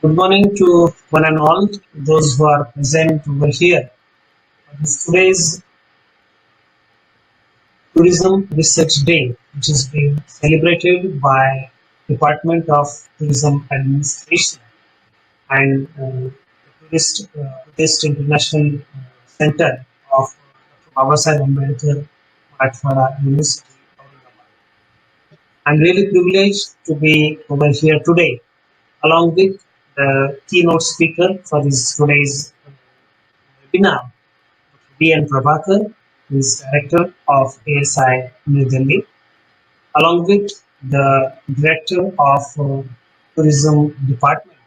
Good morning to one and all those who are present over here. Today's Tourism Research Day, which is being celebrated by Department of Tourism Administration and Buddhist International Center of Babasaheb Ambedkar Marathwada University. I'm really privileged to be over here today, along with the keynote speaker for this today's webinar, B.N. Prabhakar, who is Director of ASI New Delhi, along with the Director of Tourism Department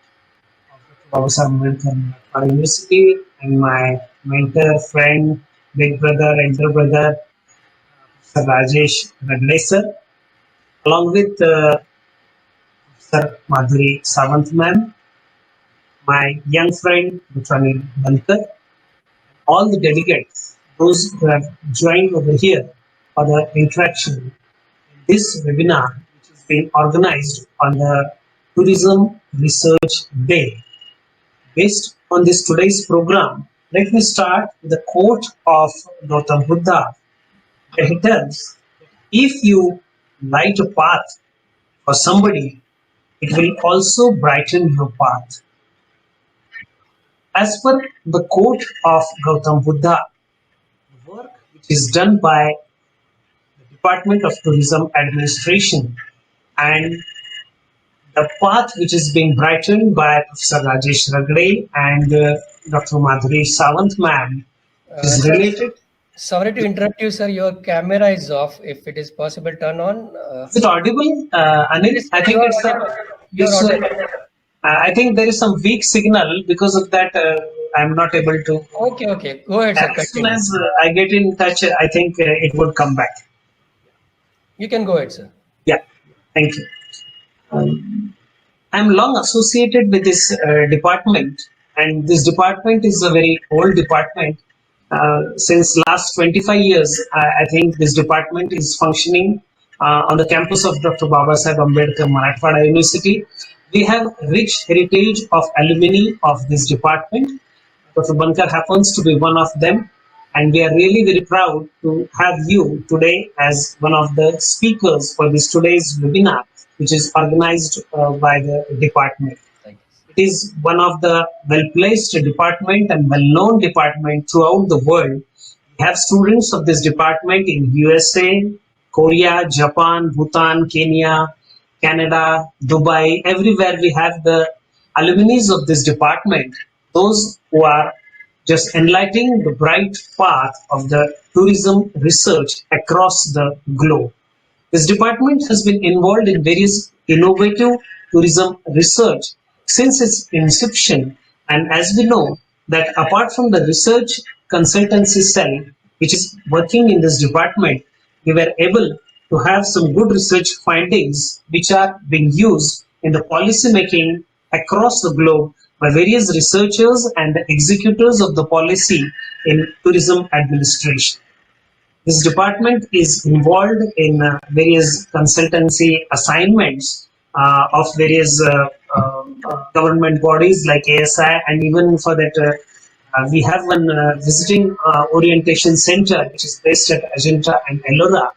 of Babasaheb Ambedkar Marathwada University, and my mentor, friend, big brother, elder brother, Sir Rajesh Ragle sir, along with Sir Madhuri Sawant ma'am, my young friend, Mutranil Bankar, all the delegates, those who have joined over here for the interaction in this webinar, which is being organized on the Tourism Research Day. Based on this today's program, let me start with a quote of Gautam Buddha, where he tells, if you light a path for somebody, it will also brighten your path. As per the quote of Gautam Buddha, the work which is done by the Department of Tourism Administration and the path which is being brightened by Professor Rajesh Ragle and Dr. Madhuri Sawant ma'am is Sir, related. sorry to interrupt you, sir. Your camera is off. If it is possible, turn on. Is it audible, Anil? I think I think there is some weak signal. Because of that, I'm not able to. Okay. Go ahead, sir. As soon Continue. as I get in touch, I think it would come back. You can go ahead, sir. Yeah, thank you. I'm long associated with this department, and this department is a very old department. Since last 25 years, I think this department is functioning on the campus of Dr. Babasaheb Ambedkar Marathwada University. We have rich heritage of alumni of this department. Dr. Bankar happens to be one of them, and we are really very proud to have you today as one of the speakers for this today's webinar, which is organized by the department. It is one of the well-placed department and well-known department throughout the world. We have students of this department in USA, Korea, Japan, Bhutan, Kenya, Canada, Dubai. Everywhere we have the alumni of this department, those who are just enlightening the bright path of the tourism research across the globe. This department has been involved in various innovative tourism research since its inception, and as we know that apart from the research consultancy cell which is working in this department, we were able to have some good research findings which are being used in the policy making across the globe by various researchers and the executors of the policy in tourism administration. This department is involved in various consultancy assignments of various government bodies like ASI, and even for that we have one visiting orientation center which is based at Ajanta and Ellora.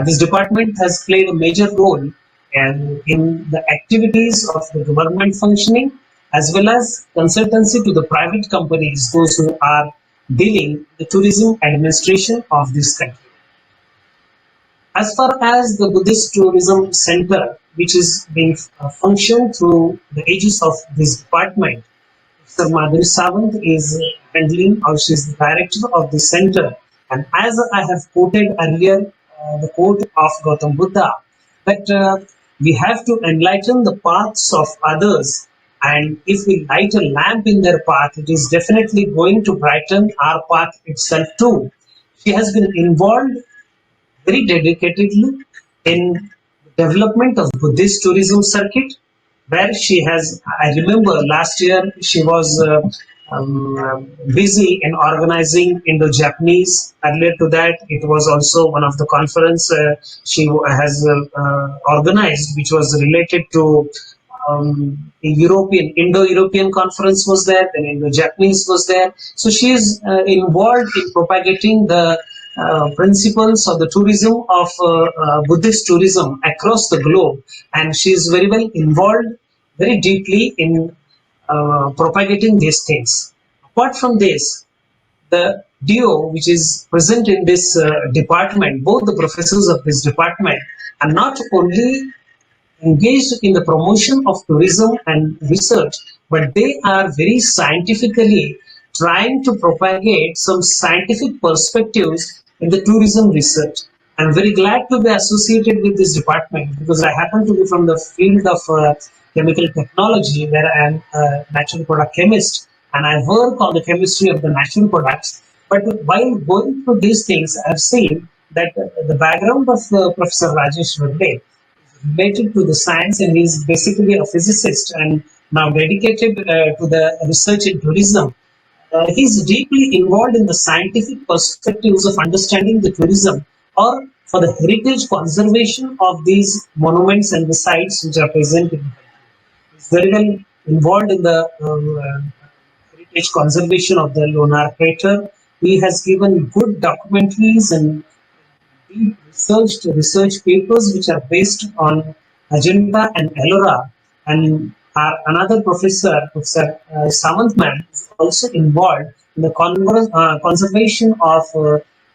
This department has played a major role in the activities of the government functioning as well as consultancy to the private companies, those who are dealing the tourism administration of this country. As far as the Buddhist Tourism Center, which is being functioned through the aegis of this department, Sir Madhuri Sawant is handling, or she is the director of the center. And as I have quoted earlier, the quote of Gautam Buddha, that we have to enlighten the paths of others, and if we light a lamp in their path, it is definitely going to brighten our path itself too. She has been involved very dedicatedly in development of Buddhist tourism circuit, where she has, I remember last year she was busy in organizing Indo-Japanese. Earlier to that, it was also one of the conference she has organized, which was related to a Indo-European conference was there, then Indo-Japanese was there. So she is involved in propagating the principles of the tourism of Buddhist tourism across the globe, and she is very well involved, very deeply in propagating these things. Apart from this, the duo which is present in this department, both the professors of this department are not only engaged in the promotion of tourism and research, but they are very scientifically trying to propagate some scientific perspectives in the tourism research. I'm very glad to be associated with this department because I happen to be from the field of chemical technology, where I am a natural product chemist and I work on the chemistry of the natural products. But while going through these things, I've seen that the background of Professor Rajesh Verde related to the science, and he's basically a physicist and now dedicated to the research in tourism. He's deeply involved in the scientific perspectives of understanding the tourism or for the heritage conservation of these monuments and the sites which are present in the country. He's very well involved in the heritage conservation of the Lunar crater. He has given good documentaries and deep research papers which are based on Ajanta and Ellora. And our another professor, Professor Samantman, is also involved in the conservation of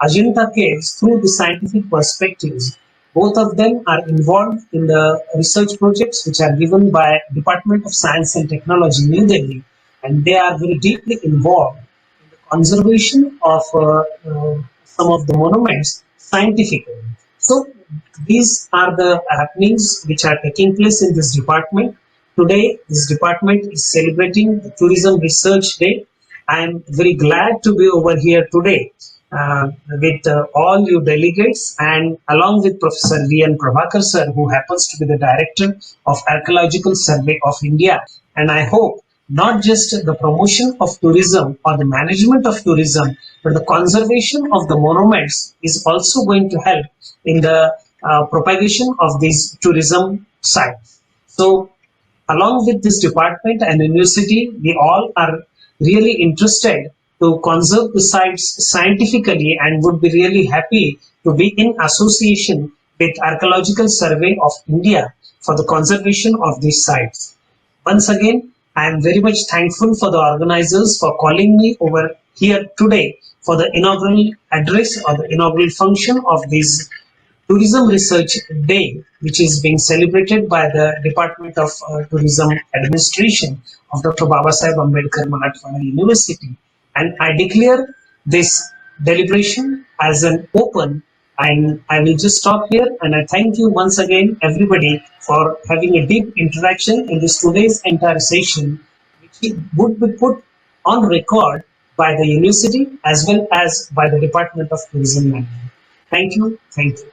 Ajanta caves through the scientific perspectives. Both of them are involved in the research projects which are given by Department of Science and Technology, New Delhi, and they are very deeply involved in the conservation of some of the monuments scientifically. So these are the happenings which are taking place in this department. Today, this department is celebrating the Tourism Research Day. I am very glad to be over here today with all you delegates, and along with Professor V.N. Prabhakar sir, who happens to be the Director of Archaeological Survey of India. And I hope not just the promotion of tourism or the management of tourism, but the conservation of the monuments is also going to help in the propagation of these tourism sites. So along with this department and university, we all are really interested to conserve the sites scientifically and would be really happy to be in association with Archaeological Survey of India for the conservation of these sites. Once again, I am very much thankful for the organizers for calling me over here today for the inaugural address or the inaugural function of this Tourism Research Day, which is being celebrated by the Department of Tourism Administration of Dr. Babasaheb Ambedkar Marathwada University. And I declare this deliberation as an open, and I will just stop here, and I thank you once again everybody for having a deep interaction in this today's entire session, which would be put on record by the university as well as by the Department of Tourism Management. Thank you. Thank you.